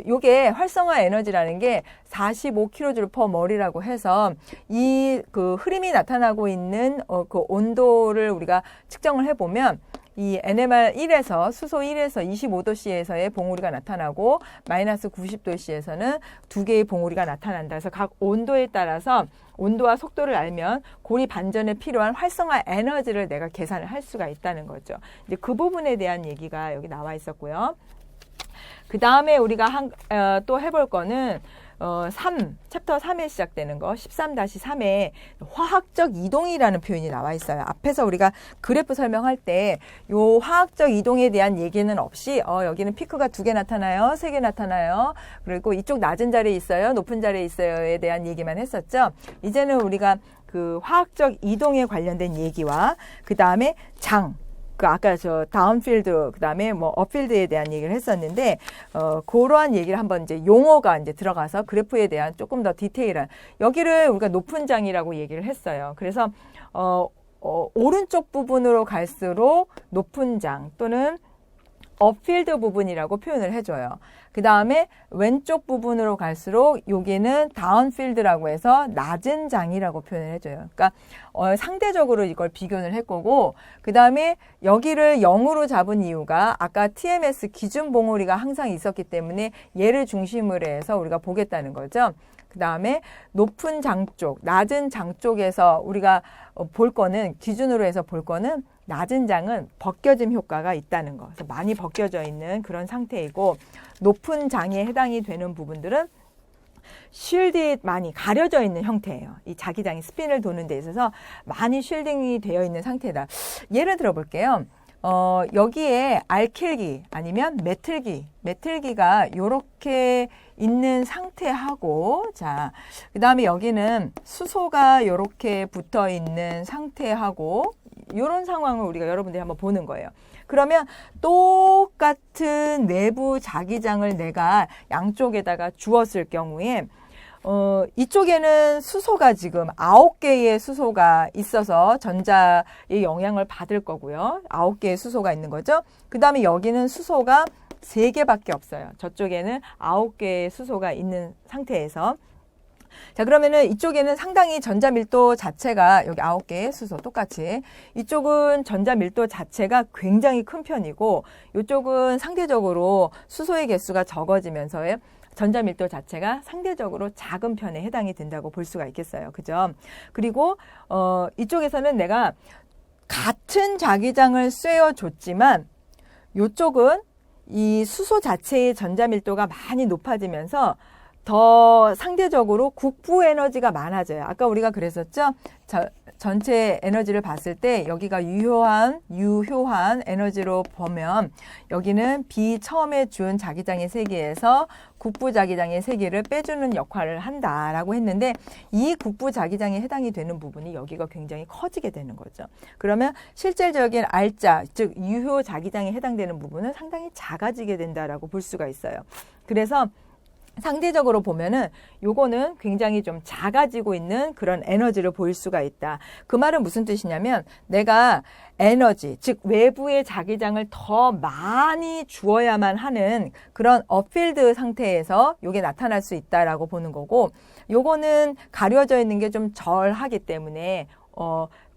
요게 활성화 에너지라는 게 45kJ/몰이라고 해서 이 흐름이 나타나고 있는 그 온도를 우리가 측정을 해보면 이 NMR 1에서 수소 1에서 25도씨에서의 봉우리가 나타나고 마이너스 90도씨에서는 두 개의 봉우리가 나타난다. 그래서 각 온도에 따라서 온도와 속도를 알면 고리 반전에 필요한 활성화 에너지를 내가 계산을 할 수가 있다는 거죠. 이제 그 부분에 대한 얘기가 여기 나와 있었고요. 그 다음에 우리가 또 해볼 거는 챕터 3에 시작되는 거 13-3에 화학적 이동이라는 표현이 나와 있어요. 앞에서 우리가 그래프 설명할 때 요 화학적 이동에 대한 얘기는 없이 여기는 피크가 2개 나타나요, 3개 나타나요. 그리고 이쪽 낮은 자리에 있어요, 높은 자리에 있어요에 대한 얘기만 했었죠. 이제는 우리가 그 화학적 이동에 관련된 얘기와 그 다음에 아까 다운필드, 그 다음에 업필드에 대한 얘기를 했었는데, 그러한 얘기를 한번 이제 용어가 이제 들어가서 그래프에 대한 조금 더 디테일한, 여기를 우리가 높은 장이라고 얘기를 했어요. 그래서, 오른쪽 부분으로 갈수록 높은 장 또는 업필드 부분이라고 표현을 해줘요. 그 다음에 왼쪽 부분으로 갈수록 여기는 다운필드라고 해서 낮은 장이라고 표현을 해줘요. 그러니까 상대적으로 이걸 비교를 했고, 그 다음에 여기를 0으로 잡은 이유가 아까 TMS 기준 봉우리가 항상 있었기 때문에 얘를 중심으로 해서 우리가 보겠다는 거죠. 그 다음에 높은 장 쪽, 낮은 장 쪽에서 우리가 볼 거는, 기준으로 해서 볼 거는 낮은 장은 벗겨짐 효과가 있다는 거. 그래서 많이 벗겨져 있는 그런 상태이고, 높은 장에 해당이 되는 부분들은 쉴드에 많이 가려져 있는 형태예요. 이 자기장이 스핀을 도는 데 있어서 많이 쉴딩이 되어 있는 상태다. 예를 들어 볼게요. 여기에 알킬기 아니면 메틀기가 이렇게 있는 상태하고, 자, 그 다음에 여기는 수소가 이렇게 붙어 있는 상태하고, 이런 상황을 우리가 여러분들이 한번 보는 거예요. 그러면 똑같은 외부 자기장을 내가 양쪽에다가 주었을 경우에 이쪽에는 수소가 지금 9개의 수소가 있어서 전자의 영향을 받을 거고요. 9개의 수소가 있는 거죠. 그 다음에 여기는 수소가 3개밖에 없어요. 저쪽에는 9개의 수소가 있는 상태에서. 자, 그러면은 이쪽에는 상당히 전자 밀도 자체가 여기 9개의 수소 똑같이, 이쪽은 전자 밀도 자체가 굉장히 큰 편이고, 이쪽은 상대적으로 수소의 개수가 적어지면서 전자 밀도 자체가 상대적으로 작은 편에 해당이 된다고 볼 수가 있겠어요. 그죠? 그리고 이쪽에서는 내가 같은 자기장을 쐬어줬지만 이쪽은 이 수소 자체의 전자 밀도가 많이 높아지면서 더 상대적으로 국부 에너지가 많아져요. 아까 우리가 그랬었죠? 전체 에너지를 봤을 때 여기가 유효한 에너지로 보면 여기는 B 처음에 준 자기장의 세기에서 국부 자기장의 세기를 빼주는 역할을 한다라고 했는데, 이 국부 자기장에 해당이 되는 부분이 여기가 굉장히 커지게 되는 거죠. 그러면 실질적인 알자, 즉 유효 자기장에 해당되는 부분은 상당히 작아지게 된다라고 볼 수가 있어요. 그래서 상대적으로 보면은 요거는 굉장히 좀 작아지고 있는 그런 에너지를 보일 수가 있다. 그 말은 무슨 뜻이냐면, 내가 에너지, 즉 외부의 자기장을 더 많이 주어야만 하는 그런 업필드 상태에서 요게 나타날 수 있다라고 보는 거고, 요거는 가려져 있는 게 좀 절하기 때문에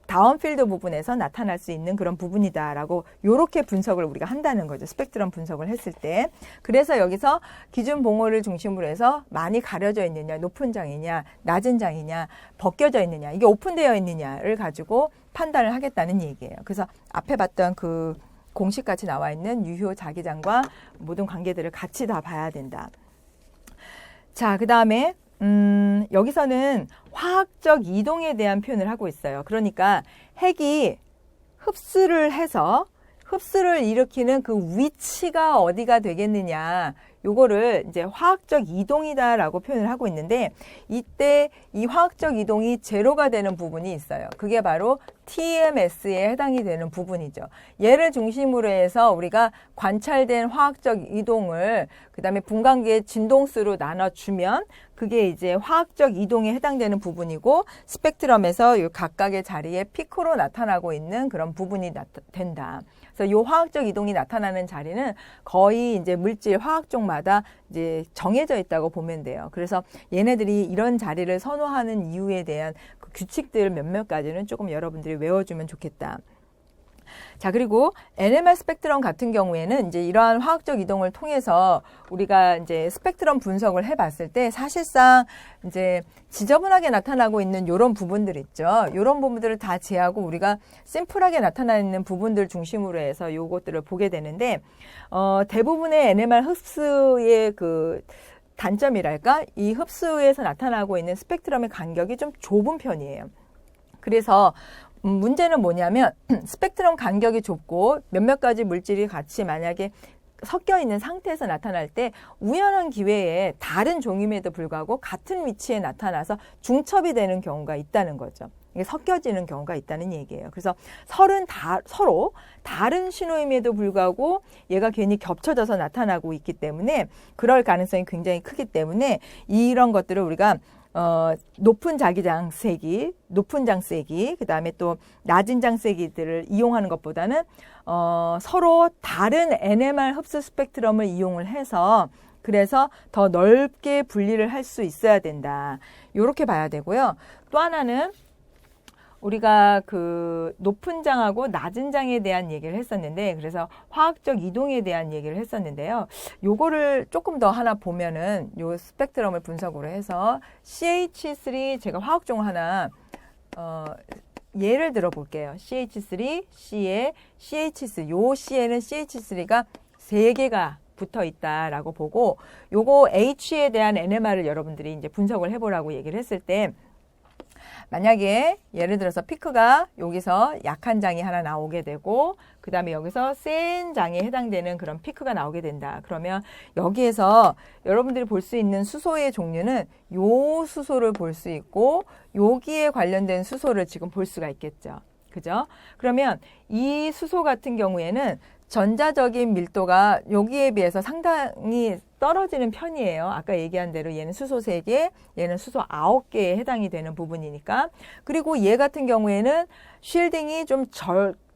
다운필드 부분에서 나타날 수 있는 그런 부분이다라고 요렇게 분석을 우리가 한다는 거죠. 스펙트럼 분석을 했을 때. 그래서 여기서 기준 봉오를 중심으로 해서 많이 가려져 있느냐, 높은 장이냐, 낮은 장이냐, 벗겨져 있느냐, 이게 오픈되어 있느냐를 가지고 판단을 하겠다는 얘기예요. 그래서 앞에 봤던 그 공식같이 나와 있는 유효 자기장과 모든 관계들을 같이 다 봐야 된다. 자, 그 다음에 여기서는 화학적 이동에 대한 표현을 하고 있어요. 그러니까 핵이 흡수를 해서 흡수를 일으키는 그 위치가 어디가 되겠느냐, 요거를 이제 화학적 이동이다라고 표현을 하고 있는데, 이때 이 화학적 이동이 제로가 되는 부분이 있어요. 그게 바로 TMS에 해당이 되는 부분이죠. 얘를 중심으로 해서 우리가 관찰된 화학적 이동을 그 다음에 분광기의 진동수로 나눠주면 그게 이제 화학적 이동에 해당되는 부분이고, 스펙트럼에서 이 각각의 자리에 피크로 나타나고 있는 그런 부분이 된다. 그래서 이 화학적 이동이 나타나는 자리는 거의 이제 물질 화학 쪽마다 이제 정해져 있다고 보면 돼요. 그래서 얘네들이 이런 자리를 선호하는 이유에 대한 그 규칙들 몇몇 가지는 조금 여러분들이 외워주면 좋겠다. 자, 그리고 NMR 스펙트럼 같은 경우에는 이제 이러한 화학적 이동을 통해서 우리가 이제 스펙트럼 분석을 해봤을 때 사실상 이제 지저분하게 나타나고 있는 이런 부분들 있죠. 이런 부분들을 다 제하고 우리가 심플하게 나타나 있는 부분들 중심으로 해서 요것들을 보게 되는데, 대부분의 NMR 흡수의 그 단점이랄까? 이 흡수에서 나타나고 있는 스펙트럼의 간격이 좀 좁은 편이에요. 그래서 문제는 뭐냐면 스펙트럼 간격이 좁고 몇몇 가지 물질이 같이 만약에 섞여 있는 상태에서 나타날 때 우연한 기회에 다른 종임에도 불구하고 같은 위치에 나타나서 중첩이 되는 경우가 있다는 거죠. 이게 섞여지는 경우가 있다는 얘기예요. 그래서 서로 다른 신호임에도 불구하고 얘가 괜히 겹쳐져서 나타나고 있기 때문에 그럴 가능성이 굉장히 크기 때문에 이런 것들을 우리가 높은 자기장세기, 높은 장세기, 그 다음에 또 낮은 장세기들을 이용하는 것보다는 서로 다른 NMR 흡수 스펙트럼을 이용을 해서 그래서 더 넓게 분리를 할 수 있어야 된다. 이렇게 봐야 되고요. 또 하나는 우리가 그 높은 장하고 낮은 장에 대한 얘기를 했었는데, 그래서 화학적 이동에 대한 얘기를 했었는데요. 요거를 조금 더 하나 보면은 요 스펙트럼을 분석으로 해서 CH3, 제가 화학종 하나 예를 들어 볼게요. CH3, C에 CH3, 요 C에는 CH3가 3개가 붙어 있다라고 보고, 요거 H에 대한 NMR을 여러분들이 이제 분석을 해보라고 얘기를 했을 때, 만약에 예를 들어서 피크가 여기서 약한 장이 하나 나오게 되고 그 다음에 여기서 센 장에 해당되는 그런 피크가 나오게 된다. 그러면 여기에서 여러분들이 볼 수 있는 수소의 종류는 요 수소를 볼 수 있고 여기에 관련된 수소를 지금 볼 수가 있겠죠. 그죠? 그러면 이 수소 같은 경우에는 전자적인 밀도가 여기에 비해서 상당히 떨어지는 편이에요. 아까 얘기한 대로 얘는 수소 3개, 얘는 수소 9개에 해당이 되는 부분이니까. 그리고 얘 같은 경우에는 쉴딩이 좀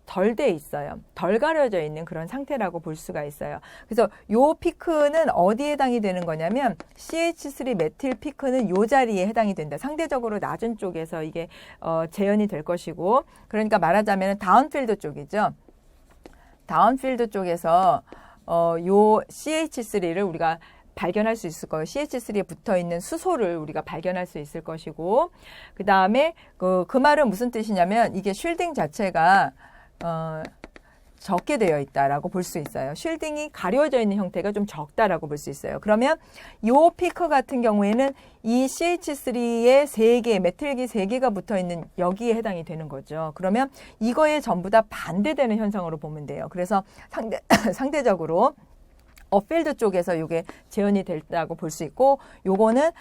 덜 돼 있어요. 덜 가려져 있는 그런 상태라고 볼 수가 있어요. 그래서 요 피크는 어디에 해당이 되는 거냐면 CH3 메틸 피크는 요 자리에 해당이 된다. 상대적으로 낮은 쪽에서 이게 재현이 될 것이고, 그러니까 말하자면 다운필드 쪽이죠. 다운필드 쪽에서 요 CH3를 우리가 발견할 수 있을 거예요. CH3에 붙어 있는 수소를 우리가 발견할 수 있을 것이고, 그 다음에 그 말은 무슨 뜻이냐면 이게 쉴딩 자체가 적게 되어 있다라고 볼 수 있어요. 쉴딩이 가려져 있는 형태가 좀 적다라고 볼 수 있어요. 그러면 요 피크 같은 경우에는 이 CH3에 3개, 메틸기 3개가 붙어 있는 여기에 해당이 되는 거죠. 그러면 이거에 전부 다 반대되는 현상으로 보면 돼요. 그래서 상대적으로 업필드 쪽에서 이게 재현이 됐다고 볼 수 있고, 요거는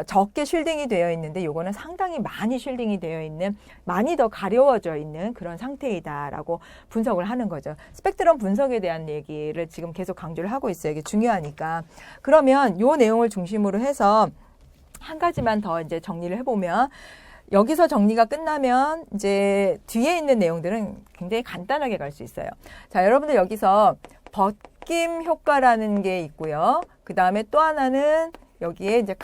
적게 쉴딩이 되어 있는데 요거는 상당히 많이 쉴딩이 되어 있는, 많이 더 가려워져 있는 그런 상태이다라고 분석을 하는 거죠. 스펙트럼 분석에 대한 얘기를 지금 계속 강조를 하고 있어요. 이게 중요하니까. 그러면 요 내용을 중심으로 해서 한 가지만 더 이제 정리를 해보면, 여기서 정리가 끝나면 이제 뒤에 있는 내용들은 굉장히 간단하게 갈 수 있어요. 자, 여러분들 여기서 벗김 효과라는 게 있고요. 그 다음에 또 하나는 여기에 이제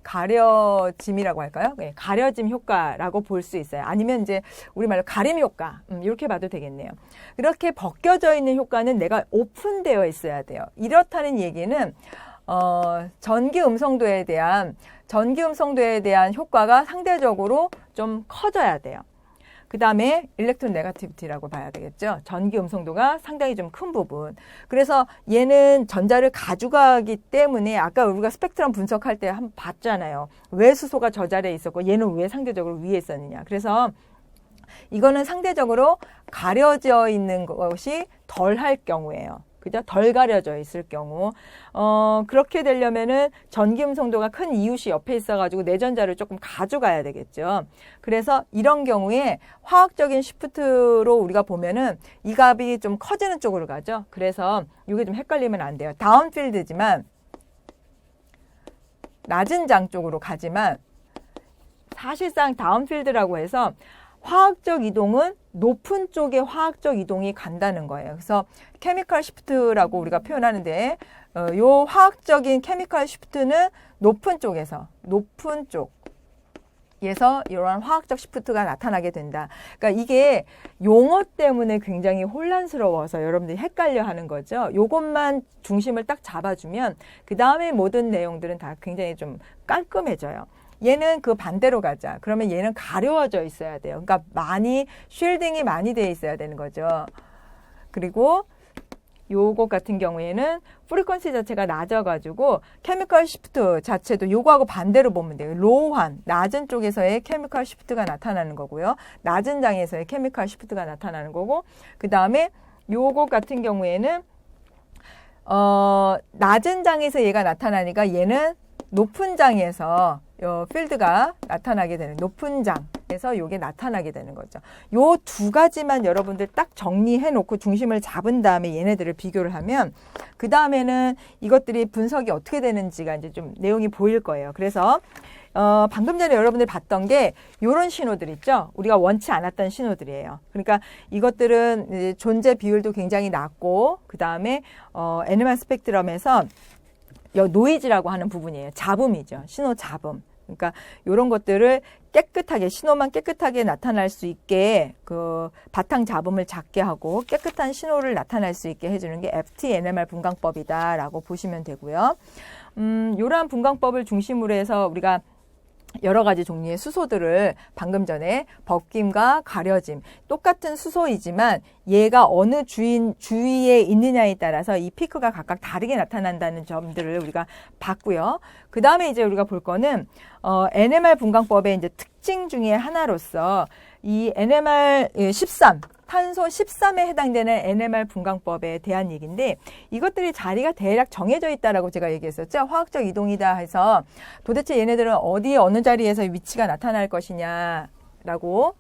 가려짐이라고 할까요? 네, 가려짐 효과라고 볼 수 있어요. 아니면 이제 우리말로 가림 효과, 이렇게 봐도 되겠네요. 이렇게 벗겨져 있는 효과는 내가 오픈되어 있어야 돼요. 이렇다는 얘기는 전기 음성도에 대한 효과가 상대적으로 좀 커져야 돼요. 그 다음에 일렉트론 네거티비티라고 봐야 되겠죠. 전기 음성도가 상당히 좀 큰 부분. 그래서 얘는 전자를 가져가기 때문에 아까 우리가 스펙트럼 분석할 때 한번 봤잖아요. 왜 수소가 저 자리에 있었고 얘는 왜 상대적으로 위에 있었느냐. 그래서 이거는 상대적으로 가려져 있는 것이 덜 할 경우예요. 그죠? 덜 가려져 있을 경우. 그렇게 되려면은 전기 음성도가 큰 이웃이 옆에 있어가지고 내전자를 조금 가져가야 되겠죠. 그래서 이런 경우에 화학적인 시프트로 우리가 보면은 이 값이 좀 커지는 쪽으로 가죠. 그래서 이게 좀 헷갈리면 안 돼요. 다운필드지만 낮은 장 쪽으로 가지만 사실상 다운필드라고 해서 화학적 이동은 높은 쪽에 화학적 이동이 간다는 거예요. 그래서 케미컬 시프트라고 우리가 표현하는데 요 화학적인 케미컬 시프트는 높은 쪽에서 이러한 화학적 시프트가 나타나게 된다. 그러니까 이게 용어 때문에 굉장히 혼란스러워서 여러분들이 헷갈려 하는 거죠. 요것만 중심을 딱 잡아주면 그 다음에 모든 내용들은 다 굉장히 좀 깔끔해져요. 얘는 그 반대로 가자. 그러면 얘는 가려워져 있어야 돼요. 그러니까 쉴딩이 많이 돼 있어야 되는 거죠. 그리고 요것 같은 경우에는 프리퀀시 자체가 낮아가지고 케미컬 시프트 자체도 요거하고 반대로 보면 돼요. 로우한, 낮은 쪽에서의 케미컬 시프트가 나타나는 거고요. 낮은 장에서의 케미컬 시프트가 나타나는 거고, 그 다음에 요것 같은 경우에는 낮은 장에서 얘가 나타나니까 얘는 높은 장에서 필드가 나타나게 되는, 높은 장에서 요게 나타나게 되는 거죠. 요 두 가지만 여러분들 딱 정리해 놓고 중심을 잡은 다음에 얘네들을 비교를 하면 그 다음에는 이것들이 분석이 어떻게 되는지가 이제 좀 내용이 보일 거예요. 그래서 방금 전에 여러분들 봤던 게 요런 신호들 있죠. 우리가 원치 않았던 신호들이에요. 그러니까 이것들은 이제 존재 비율도 굉장히 낮고 그 다음에 NMR 스펙트럼에서 노이즈라고 하는 부분이에요. 잡음이죠. 신호 잡음. 그러니까 이런 것들을 깨끗하게, 신호만 깨끗하게 나타날 수 있게 그 바탕 잡음을 작게 하고 깨끗한 신호를 나타날 수 있게 해주는 게 FT-NMR 분광법이다라고 보시면 되고요. 이러한 분광법을 중심으로 해서 우리가 여러 가지 종류의 수소들을 방금 전에 벗김과 가려짐, 똑같은 수소이지만 얘가 어느 주위에 있느냐에 따라서 이 피크가 각각 다르게 나타난다는 점들을 우리가 봤고요. 그 다음에 이제 우리가 볼 거는 NMR 분광법의 이제 특징 중에 하나로서 이 NMR 13, 탄소 13에 해당되는 NMR 분광법에 대한 얘기인데 이것들이 자리가 대략 정해져 있다라고 제가 얘기했었죠. 화학적 이동이다 해서 도대체 얘네들은 어디에 어느 자리에서 위치가 나타날 것이냐라고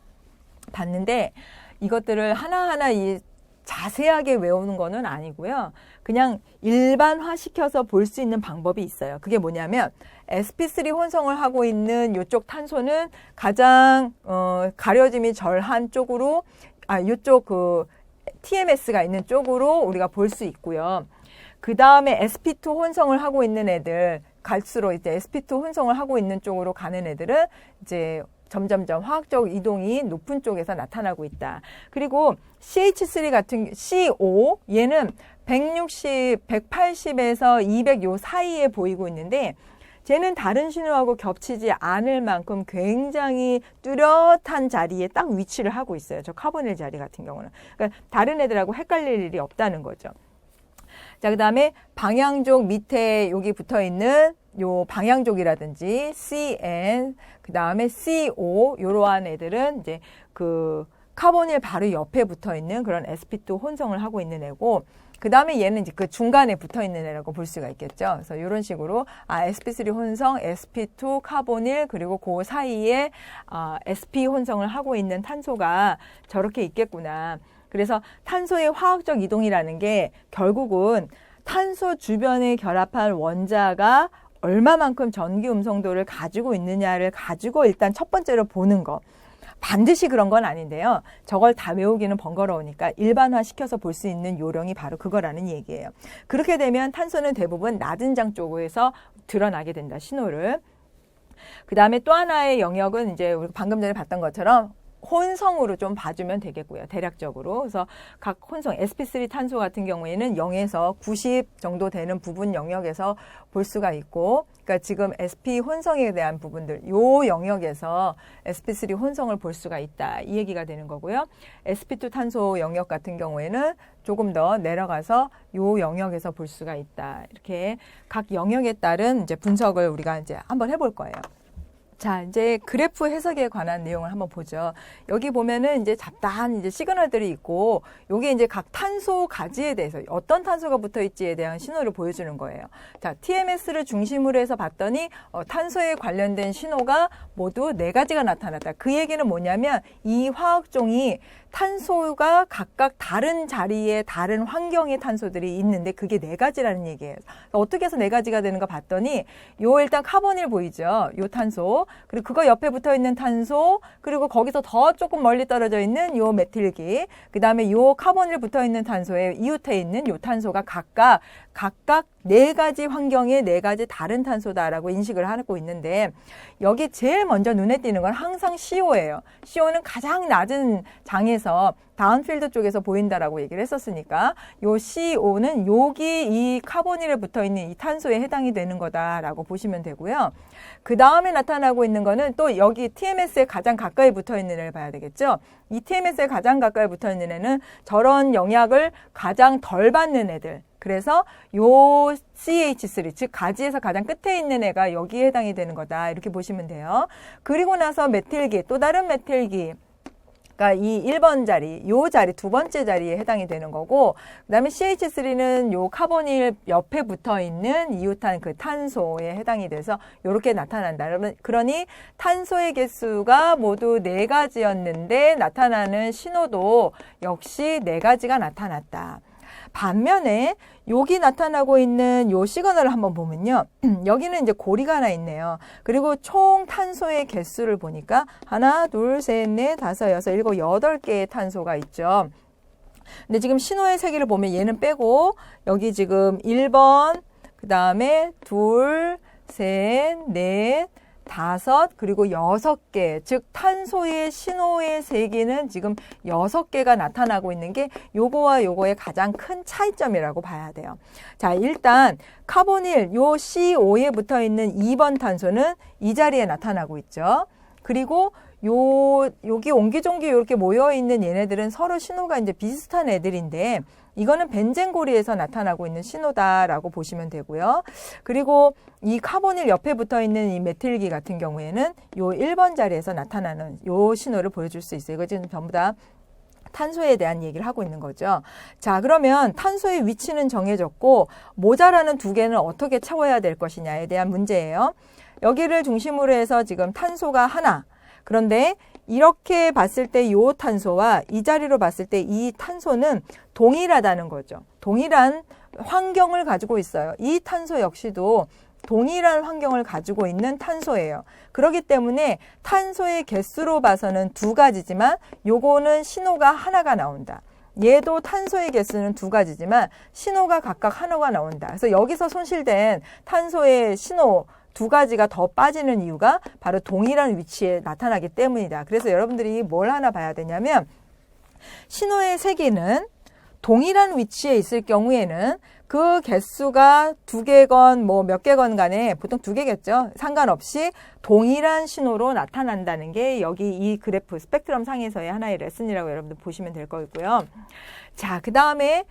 봤는데 이것들을 하나하나 자세하게 외우는 거는 아니고요. 그냥 일반화시켜서 볼 수 있는 방법이 있어요. 그게 뭐냐면 sp3 혼성을 하고 있는 이쪽 탄소는 가장 가려짐이 절한 쪽으로 이쪽 그 TMS가 있는 쪽으로 우리가 볼 수 있고요. 그 다음에 sp2 혼성을 하고 있는 애들 갈수록 이제 sp2 혼성을 하고 있는 쪽으로 가는 애들은 이제 점점점 화학적 이동이 높은 쪽에서 나타나고 있다. 그리고 CH3 같은 CO 얘는 160, 180에서 200 요 사이에 보이고 있는데 쟤는 다른 신호하고 겹치지 않을 만큼 굉장히 뚜렷한 자리에 딱 위치를 하고 있어요. 저 카보닐 자리 같은 경우는. 그러니까 다른 애들하고 헷갈릴 일이 없다는 거죠. 자, 그 다음에 방향족 밑에 여기 붙어 있는 요 방향족이라든지 CN, 그 다음에 CO, 요러한 애들은 이제 그 카보닐 바로 옆에 붙어 있는 그런 sp2 혼성을 하고 있는 애고, 그 다음에 얘는 이제 그 중간에 붙어 있는 애라고 볼 수가 있겠죠. 그래서 이런 식으로 sp3 혼성, sp2 카보닐, 그리고 그 사이에 sp 혼성을 하고 있는 탄소가 저렇게 있겠구나. 그래서 탄소의 화학적 이동이라는 게 결국은 탄소 주변에 결합한 원자가 얼마만큼 전기 음성도를 가지고 있느냐를 가지고 일단 첫 번째로 보는 거. 반드시 그런 건 아닌데요. 저걸 다 외우기는 번거로우니까 일반화시켜서 볼 수 있는 요령이 바로 그거라는 얘기예요. 그렇게 되면 탄소는 대부분 낮은 장 쪽에서 드러나게 된다, 신호를. 그 다음에 또 하나의 영역은 이제 우리 방금 전에 봤던 것처럼 혼성으로 좀 봐주면 되겠고요. 대략적으로. 그래서 각 혼성 sp3 탄소 같은 경우에는 0에서 90 정도 되는 부분 영역에서 볼 수가 있고, 그러니까 지금 sp 혼성에 대한 부분들, 요 영역에서 sp3 혼성을 볼 수가 있다. 이 얘기가 되는 거고요. sp2 탄소 영역 같은 경우에는 조금 더 내려가서 요 영역에서 볼 수가 있다. 이렇게 각 영역에 따른 이제 분석을 우리가 이제 한번 해볼 거예요. 자, 이제 그래프 해석에 관한 내용을 한번 보죠. 여기 보면은 이제 잡다한 이제 시그널들이 있고, 요게 이제 각 탄소 가지에 대해서 어떤 탄소가 붙어 있지에 대한 신호를 보여주는 거예요. 자, TMS를 중심으로 해서 봤더니 탄소에 관련된 신호가 모두 4가지가 나타났다. 그 얘기는 뭐냐면 이 화학종이 탄소가 각각 다른 자리에 다른 환경의 탄소들이 있는데 그게 4가지라는 얘기예요. 어떻게 해서 4가지가 되는가 봤더니 요 일단 카보닐 보이죠? 요 탄소, 그리고 그거 옆에 붙어 있는 탄소, 그리고 거기서 더 조금 멀리 떨어져 있는 요 메틸기, 그 다음에 요 카보닐 붙어 있는 탄소에 이웃해 있는 요 탄소가 각각 4가지 환경의 4가지 다른 탄소다라고 인식을 하고 있는데, 여기 제일 먼저 눈에 띄는 건 항상 CO예요. CO는 가장 낮은 장에서 다운필드 쪽에서 보인다라고 얘기를 했었으니까 요 CO는 여기 이 카보닐에 붙어 있는 이 탄소에 해당이 되는 거다라고 보시면 되고요. 그 다음에 나타나고 있는 거는 또 여기 TMS에 가장 가까이 붙어 있는 애를 봐야 되겠죠. 이 TMS에 가장 가까이 붙어 있는 애는 저런 영향을 가장 덜 받는 애들. 그래서 요 CH3, 즉 가지에서 가장 끝에 있는 애가 여기에 해당이 되는 거다. 이렇게 보시면 돼요. 그리고 나서 메틸기, 또 다른 메틸기. 그러니까 이 1번 자리, 요 자리, 2번째 자리에 해당이 되는 거고, 그 다음에 CH3는 요 카보닐 옆에 붙어 있는 이웃한 그 탄소에 해당이 돼서 요렇게 나타난다. 그러니 탄소의 개수가 모두 4가지였는데 나타나는 신호도 역시 4가지가 나타났다. 반면에 여기 나타나고 있는 요 시그널을 한번 보면요. 여기는 이제 고리가 하나 있네요. 그리고 총 탄소의 개수를 보니까 하나, 둘, 셋, 넷, 다섯, 여섯, 일곱, 8개의 탄소가 있죠. 근데 지금 신호의 세기를 보면 얘는 빼고 여기 지금 1번, 그 다음에 둘, 셋, 넷, 5, 그리고 6개, 즉 탄소의 신호의 세기는 지금 6개가 나타나고 있는 게 요거와 요거의 가장 큰 차이점이라고 봐야 돼요. 자, 일단 카보닐 요 CO에 붙어 있는 2번 탄소는 이 자리에 나타나고 있죠. 그리고 여기 옹기종기 이렇게 모여 있는 얘네들은 서로 신호가 이제 비슷한 애들인데 이거는 벤젠고리에서 나타나고 있는 신호다라고 보시면 되고요. 그리고 이 카보닐 옆에 붙어 있는 이 메틸기 같은 경우에는 요 1번 자리에서 나타나는 요 신호를 보여줄 수 있어요. 이거 지금 전부 다 탄소에 대한 얘기를 하고 있는 거죠. 자, 그러면 탄소의 위치는 정해졌고 모자라는 2개는 어떻게 채워야 될 것이냐에 대한 문제예요. 여기를 중심으로 해서 지금 탄소가 하나. 그런데 이렇게 봤을 때 이 탄소와 이 자리로 봤을 때 이 탄소는 동일하다는 거죠. 동일한 환경을 가지고 있어요. 이 탄소 역시도 동일한 환경을 가지고 있는 탄소예요. 그렇기 때문에 탄소의 개수로 봐서는 2가지지만 요거는 신호가 하나가 나온다. 얘도 탄소의 개수는 2가지지만 신호가 각각 하나가 나온다. 그래서 여기서 손실된 탄소의 신호 2가지가 더 빠지는 이유가 바로 동일한 위치에 나타나기 때문이다. 그래서 여러분들이 뭘 하나 봐야 되냐면 신호의 세기는 동일한 위치에 있을 경우에는 그 개수가 2개건 뭐 몇 개건 간에 보통 2개겠죠. 상관없이 동일한 신호로 나타난다는 게 여기 이 그래프 스펙트럼 상에서의 하나의 레슨이라고 여러분들 보시면 될 거고요. 자, 그 다음에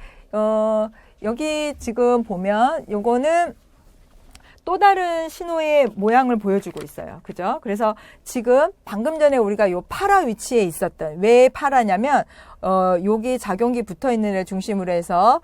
여기 지금 보면 요거는 또 다른 신호의 모양을 보여주고 있어요. 그죠? 그래서 지금 방금 전에 우리가 요 파라 위치에 있었던, 왜 파라냐면, 여기 작용기 붙어 있는 애 중심으로 해서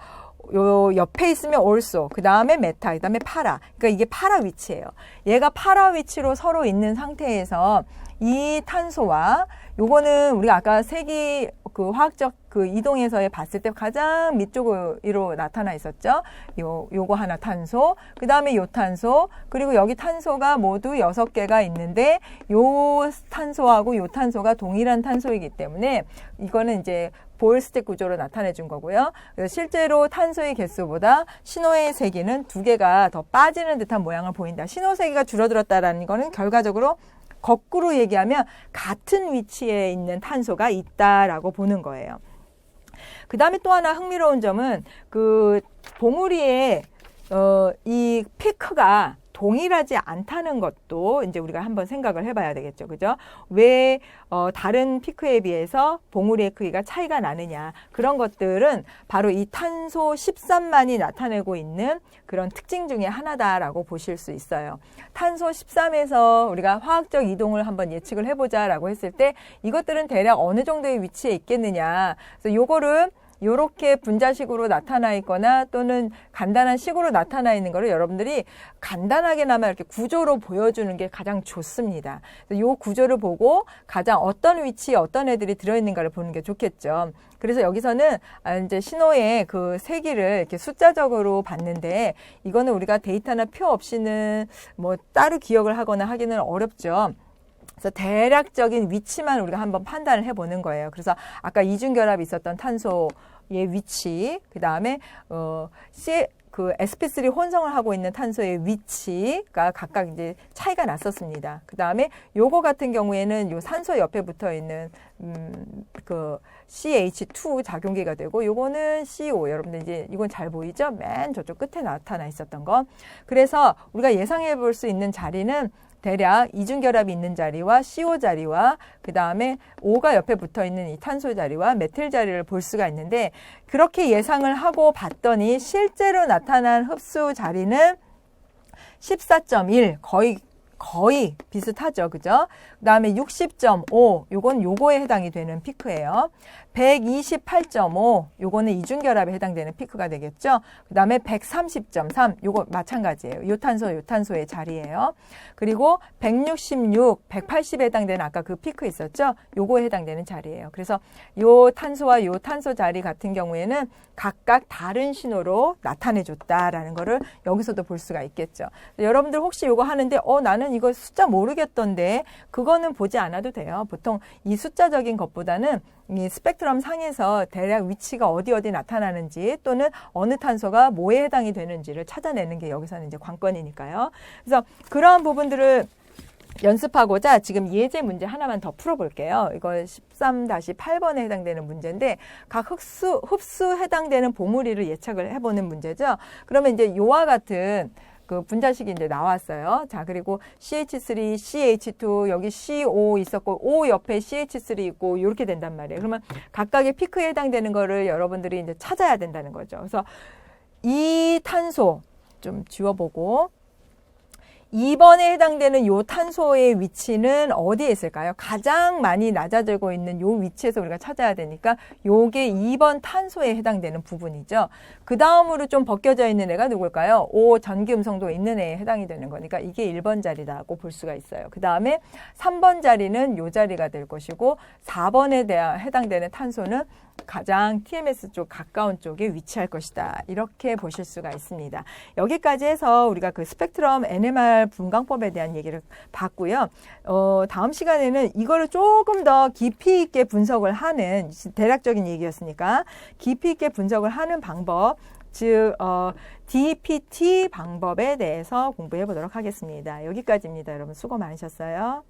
요 옆에 있으면 also, 그 다음에 메타, 그 다음에 파라. 그러니까 이게 파라 위치예요. 얘가 파라 위치로 서로 있는 상태에서 이 탄소와 요거는 우리가 아까 세기 그 화학적 그 이동에서의 봤을 때 가장 밑쪽으로 나타나 있었죠. 요거 하나 탄소, 그 다음에 요 탄소, 그리고 여기 탄소가 모두 6개가 있는데 요 탄소하고 요 탄소가 동일한 탄소이기 때문에 이거는 이제 보일스틱 구조로 나타내 준 거고요. 그래서 실제로 탄소의 개수보다 신호의 세기는 2개가 더 빠지는 듯한 모양을 보인다. 신호 세기가 줄어들었다라는 거는 결과적으로 거꾸로 얘기하면 같은 위치에 있는 탄소가 있다라고 보는 거예요. 그 다음에 또 하나 흥미로운 점은 그 봉우리의 이 피크가 동일하지 않다는 것도 이제 우리가 한번 생각을 해봐야 되겠죠. 그죠? 왜 다른 피크에 비해서 봉우리의 크기가 차이가 나느냐. 그런 것들은 바로 이 탄소 13만이 나타내고 있는 그런 특징 중에 하나다라고 보실 수 있어요. 탄소 13에서 우리가 화학적 이동을 한번 예측을 해보자라고 했을 때 이것들은 대략 어느 정도의 위치에 있겠느냐. 그래서 요거를 요렇게 분자식으로 나타나 있거나 또는 간단한 식으로 나타나 있는 거를 여러분들이 간단하게나마 이렇게 구조로 보여주는 게 가장 좋습니다. 요 구조를 보고 가장 어떤 위치에 어떤 애들이 들어있는가를 보는 게 좋겠죠. 그래서 여기서는 이제 신호의 그 세기를 이렇게 숫자적으로 봤는데 이거는 우리가 데이터나 표 없이는 뭐 따로 기억을 하거나 하기는 어렵죠. 그래서 대략적인 위치만 우리가 한번 판단을 해보는 거예요. 그래서 아까 이중결합이 있었던 탄소의 위치, 그 다음에 그 sp3 혼성을 하고 있는 탄소의 위치가 각각 이제 차이가 났었습니다. 그 다음에 요거 같은 경우에는 요 산소 옆에 붙어 있는 그 CH2 작용기가 되고 요거는 CO. 여러분들 이제 이건 잘 보이죠? 맨 저쪽 끝에 나타나 있었던 거. 그래서 우리가 예상해 볼 수 있는 자리는 대략 이중결합이 있는 자리와 CO 자리와 그 다음에 O가 옆에 붙어 있는 이 탄소 자리와 메틸 자리를 볼 수가 있는데 그렇게 예상을 하고 봤더니 실제로 나타난 흡수 자리는 14.1 거의 비슷하죠. 그죠? 그 다음에 60.5 요건 요거에 해당이 되는 피크예요. 128.5 요거는 이중결합에 해당되는 피크가 되겠죠. 그 다음에 130.3 요거 마찬가지예요. 요 탄소의 자리예요. 그리고 166, 180에 해당되는 아까 그 피크 있었죠. 요거에 해당되는 자리예요. 그래서 요 탄소와 요 탄소 자리 같은 경우에는 각각 다른 신호로 나타내 줬다라는 거를 여기서도 볼 수가 있겠죠. 여러분들 혹시 요거 하는데 나는 이거 숫자 모르겠던데 그거는 보지 않아도 돼요. 보통 이 숫자적인 것보다는 이 스펙트럼 상에서 대략 위치가 어디 나타나는지 또는 어느 탄소가 뭐에 해당이 되는지를 찾아내는 게 여기서는 이제 관건이니까요. 그래서 그러한 부분들을 연습하고자 지금 예제 문제 하나만 더 풀어볼게요. 이거 13-8번에 해당되는 문제인데 각 흡수 해당되는 봉우리를 예측을 해보는 문제죠. 그러면 이제 요와 같은 그 분자식이 이제 나왔어요. 자, 그리고 CH3, CH2, 여기 CO 있었고, O 옆에 CH3 있고, 이렇게 된단 말이에요. 그러면 각각의 피크에 해당되는 거를 여러분들이 이제 찾아야 된다는 거죠. 그래서 이 탄소 좀 지워보고, 2번에 해당되는 요 탄소의 위치는 어디에 있을까요? 가장 많이 낮아지고 있는 요 위치에서 우리가 찾아야 되니까 요게 2번 탄소에 해당되는 부분이죠. 그 다음으로 좀 벗겨져 있는 애가 누굴까요? O 전기음성도 있는 애에 해당이 되는 거니까 이게 1번 자리라고 볼 수가 있어요. 그 다음에 3번 자리는 요 자리가 될 것이고 4번에 해당되는 탄소는 가장 TMS 쪽 가까운 쪽에 위치할 것이다. 이렇게 보실 수가 있습니다. 여기까지 해서 우리가 그 스펙트럼 NMR 분광법에 대한 얘기를 봤고요. 다음 시간에는 이거를 조금 더 깊이 있게 분석을 하는 대략적인 얘기였으니까 깊이 있게 분석을 하는 방법, 즉 DPT 방법에 대해서 공부해 보도록 하겠습니다. 여기까지입니다. 여러분 수고 많으셨어요.